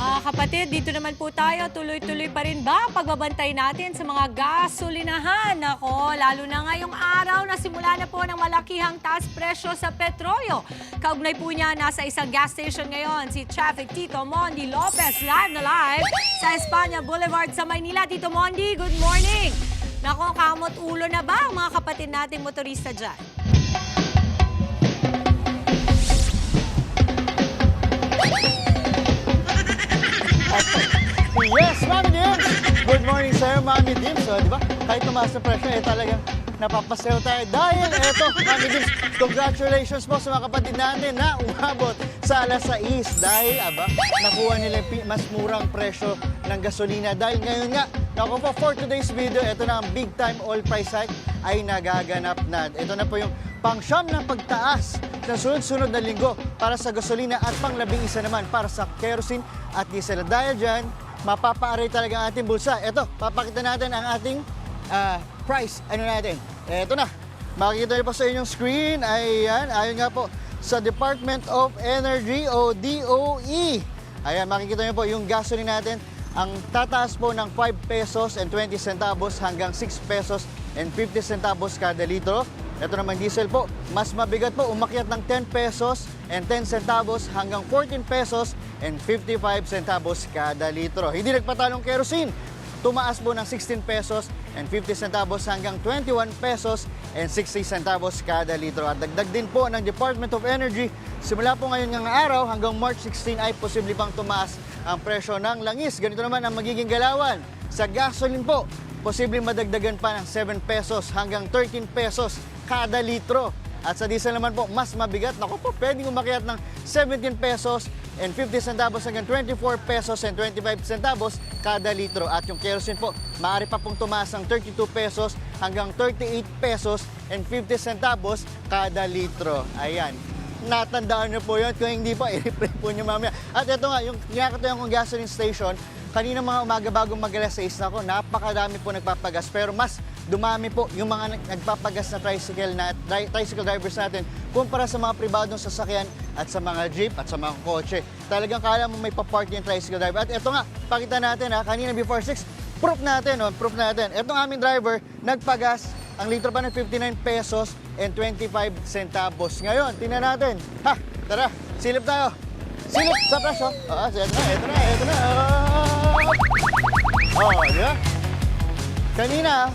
Mga kapatid, dito naman po tayo. Tuloy-tuloy pa rin ba ang pagbabantay natin sa mga gasolinahan? Nako, lalo na ngayong araw na simula na po ng malakihang taas presyo sa petrolyo. Kaugnay po niya, nasa isang gas station ngayon si Traffic Tito Mondi Lopez, live na live sa Espanya Boulevard sa Maynila. Tito Mondi, good morning! Nako, kamot ulo na ba ang mga kapatid nating motorista dyan? Yes, Mami Dims! Good morning sa'yo, Mami Dims. So, di ba? Kahit tumaas na presyo, talagang napapasayo tayo. Dahil eto, Mami Dims, congratulations po sa mga kapatid natin na umabot sa alas 6. Dahil, nakuha nila yung mas murang presyo ng gasolina. Dahil ngayon nga, naku po, for today's video, ito na ang big time oil price hike ay nagaganap na. Ito na po yung pang-siyam na pagtaas ng sunod-sunod na linggo para sa gasolina at pang-11 naman para sa kerosene at diesel. Dahil dyan, mapapaaray talaga ang ating bulsa. Ito, papakita natin ang ating price. Ano natin? Ito na. Makikita niyo po sa inyong screen. Ayan, ayon nga po sa Department of Energy o DOE. Ayan, makikita niyo po yung gasoline natin. Ang tataas po ng 5 pesos and 20 centavos hanggang 6 pesos and 50 centavos kada litro. Ito naman diesel po, mas mabigat po, umakyat ng 10 pesos and 10 centavos hanggang 14 pesos and 55 centavos kada litro. Hindi nagpatalong kerosene, tumaas po ng 16 pesos and 50 centavos hanggang 21 pesos and 60 centavos kada litro. At dagdag din po ng Department of Energy, simula po ngayon ng araw hanggang March 16 ay posible pang tumaas ang presyo ng langis. Ganito naman ang magiging galawan. Sa gasoline po, posibleng madagdagan pa ng 7 pesos hanggang 13 pesos kada litro. At sa diesel naman po, mas mabigat. Naku po, pwedeng umakyat ng 17 pesos and 50 centavos hanggang 24 pesos and 25 centavos kada litro. At yung kerosene po, maaari pa pong tumaas ng 32 pesos hanggang 38 pesos and 50 centavos kada litro. Ayan. Natandaan niyo po yun. Kung hindi pa, i-replay po niyo mamaya. At ito nga, yung kinakatayan kong gasoline station, kanina mga umaga bago mag-alas 6 na ako, napakadami po nagpapagas. Pero mas dumami po yung mga nagpapagas na tricycle drivers natin kumpara sa mga pribadong sasakyan at sa mga jeep at sa mga kotse. Talagang kala mo may pa-park yung tricycle driver. At ito nga, pakita natin kanina before 6, proof natin. Itong aming driver, nagpagas, ang litro pa ng 59 pesos and 25 centavos. Ngayon, tingnan natin. Tara, silip tayo. Silip sa presyo. Ito na. Di ba? Kanina,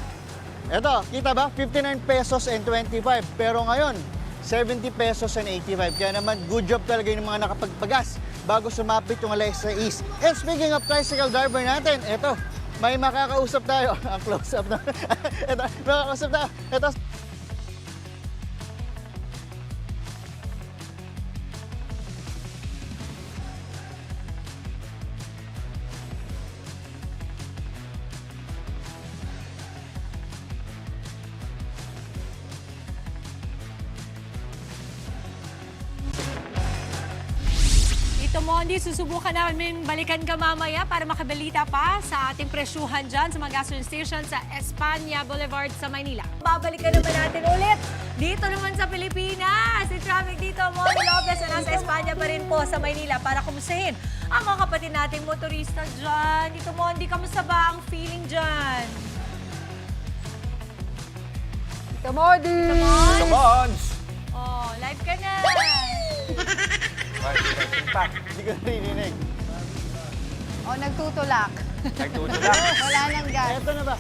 eto, kita ba? 59 pesos and 25. Pero ngayon, 70 pesos and 85. Kaya naman, good job talaga yung mga nakapagpagas bago sumapit yung alas 6. And speaking of tricycle driver natin, eto, may makakausap tayo. Ang close-up na. Eto, makakausap tayo. Eto, Tito Mondi, susubukan namin balikan ka mamaya para makabalita pa sa ating presyuhan dyan sa mga gasoline station sa Espanya Boulevard sa Maynila. Babalikan naman natin ulit dito naman sa Pilipinas. Si Traffic Tito Mondi Lopez na nasa Espanya pa rin po sa Maynila para kumustahin ang mga kapatid nating motorista dyan. Tito Mondi, kamusta ba ang feeling dyan? Tito Mondi! Tito Mons? Tito Mons! Oh, live ka na! hindi ko narinig. O, nagtutulak. Nagtutulak. Wala nang gas. Eto na ba?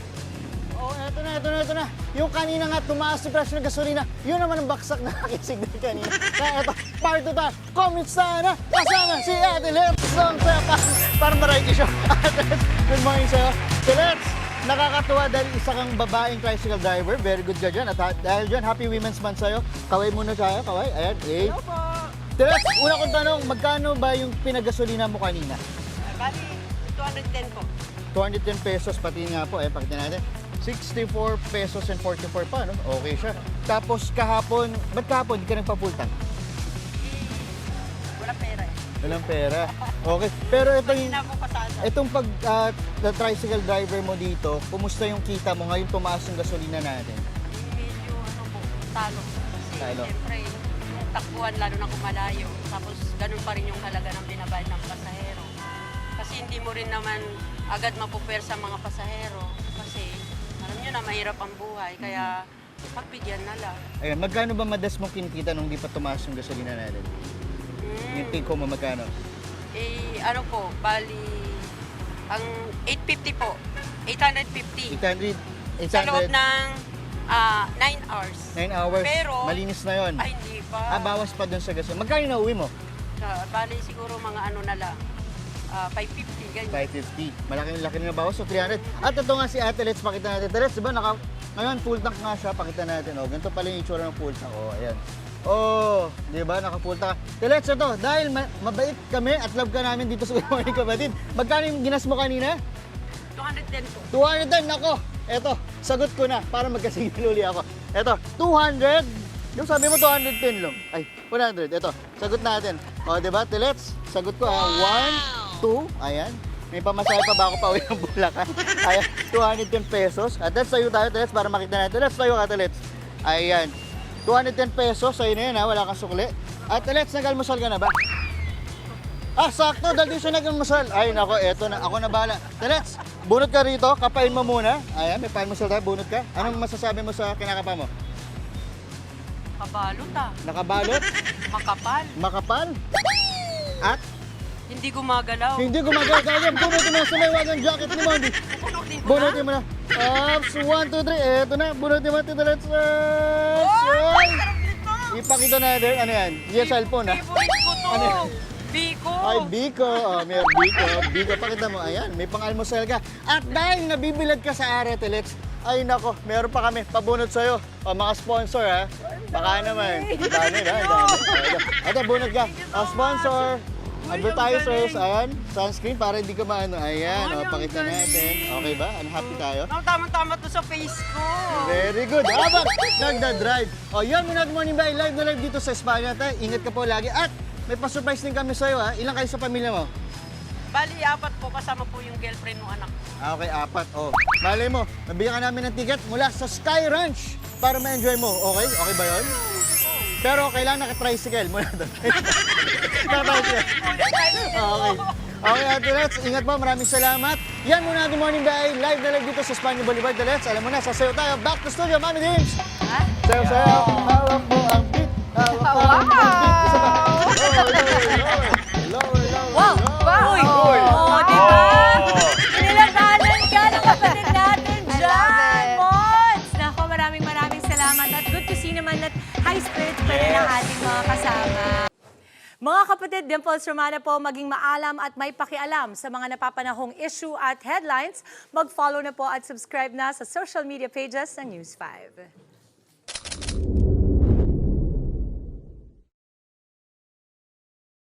Eto na. Yung kanina nga tumaas yung presyo ng gasolina, yun naman ang baksak na aking signal kanina. Kaya eto, part 2 tayo. Comments sana kasama si Ate Let's Song para variety show. Good morning sa'yo. So Let's, nakakatuwa dahil isa kang babaeng tricycle driver. Very good ka dyan. At dahil dyan, happy Women's Month sa'yo. Kaway muna tayo. Kaway. Ayan. Hey. Hello po. Let's, una kong tanong, magkano ba yung pinagasolina mo kanina? Bali, 210 po. 210 pesos, pati nga po, pakita natin. 64 pesos and 44 pa, no? Okay siya. Tapos kahapon, ba't kahapon hindi ka nagpa-full tank? Wala pera eh. Walang pera. Okay. Pero itong tricycle driver mo dito, kumusta yung kita mo ngayon tumaas yung gasolina natin? Medyo talo. Kasi Talo. siyempre, yung takbuhan lalo na kung malayo. Tapos ganun pa rin yung halaga ng binabayad ng pasahero. Kasi hindi mo rin naman agad mapuper sa mga pasahero. Kasi alam nyo na mahirap ang buhay, kaya pagbigyan na lang. Ayan, magkano ba madalas mong kinikita nung di pa tumaas yung gasolina natin? Yung tingko mo magkano? Ano po, bali, ang 850 po, 850. 800? Sa loob ng 9 hours. 9 hours? Pero- Malinis na yon. Ay, hindi pa. Bawas pa dun sa gasolina. Magkano na uwi mo? Bali, siguro mga ano na lang, 550, ganyan. 550. Malaking laki na bawas, so 300. At ito nga si Ate Let's, pakita natin. Ate Let's, diba, ngayon full tank nga siya, pakita natin. Oh, ganito pala yung itsura ng full tank. Oh, ayan. Oh, di ba, naka-full tank. Ate Let's, ito, dahil mabait kami at love ka namin dito sa Good Morning Kapatid. Magkano yung ginas mo kanina? 210 po. 210, nako. Eto, sagot ko na para magkasingil uli ako. Eto, 200. Yung sabi mo 210 lang. Ay, 100. Eto, sagot natin. O, di ba, Telets? Sagot ko, 1, 2, ayan. May pamasahe pa ba ako pa uwi ng Bulacan? Ayan, 210 pesos. At let's tayo tayo, Telets, para makita natin. Let's tayo ka, Telets. Ayan, 210 pesos. Sa'yo na yun, ha? Wala kang sukli. At Telets, nag-almusal ka na ba? Sakto, dahil di siya nag-almusal. Ay, nako, eto na. Ako na bahala. Telets, bunot ka rito. Kapain mo muna. Ayan, may palmusal tayo. Bunot ka. Anong masasabi mo sa kinakapa mo? Kabalot Nakabalot? Makapal. Makapal? At? Hindi gumagalaw. Hindi gumagagaya. Bunutin mo na sa may wagang jacket ni Mondi. Punutin ko Bunutin mo na. Ups, 1, 2, 3. Eto na. Bunutin mo. Telets. Ipakita natin. Ano yan? Yung cellphone, ha? Favorite ko to. Ano yan? Biko. Ay, Biko. Oh, may Biko. Biko, pakita mo. Ayan, may pang-almusal ka. At dahil nabibilad ka sa area, Telex, ay nako, meron pa kami pabunot sa'yo. O, mga sponsor, ha? Baka naman. Dami na, dami. Ito, bunot ka. O, sponsor. Advertisers, ayan. Sunscreen para hindi ka maano. Ayan, o, pakita natin. Okay ba? Ano, happy tayo? Tama-tama to sa face ko. Very good. Habang nagda-drive. O, yan muna, Good Morning Bay. Live na live dito sa Espanya. Ingat ka po lagi. At may pa-surprise din kami sa'yo, ha? Ilang kayo sa pamilya mo? Bali, 4 po, kasama po yung girlfriend ng anak. Okay, 4. Oh. Malay mo, nabigyan ka namin ng ticket mula sa Sky Ranch para ma-enjoy mo. Okay? Okay ba yun? Pero kailangan naka-tricycle mula doon. Naka-tricycle. Okay. Okay, Ate Let's, ingat po. Maraming salamat. Yan muna, Good Morning Bay. Live na live dito sa Espanya Boulevard. Ate Let's, alam mo na, sasayo tayo. Back to studio, Mami Dims. Sayo-sayo. Hawak mo ang beat. Hawak mo ang beat. Isa pa. Wow! Uy! Oh, di ba? Inilagalan ka ng kapatid natin dyan, Mods! Nako, maraming salamat at good to see naman at high spirits pa rin ang ating mga kasama. Mga kapatid, Dimples Romana po, maging maalam at may pakialam sa mga napapanahong issue at headlines. Mag-follow na po at subscribe na sa social media pages ng News 5.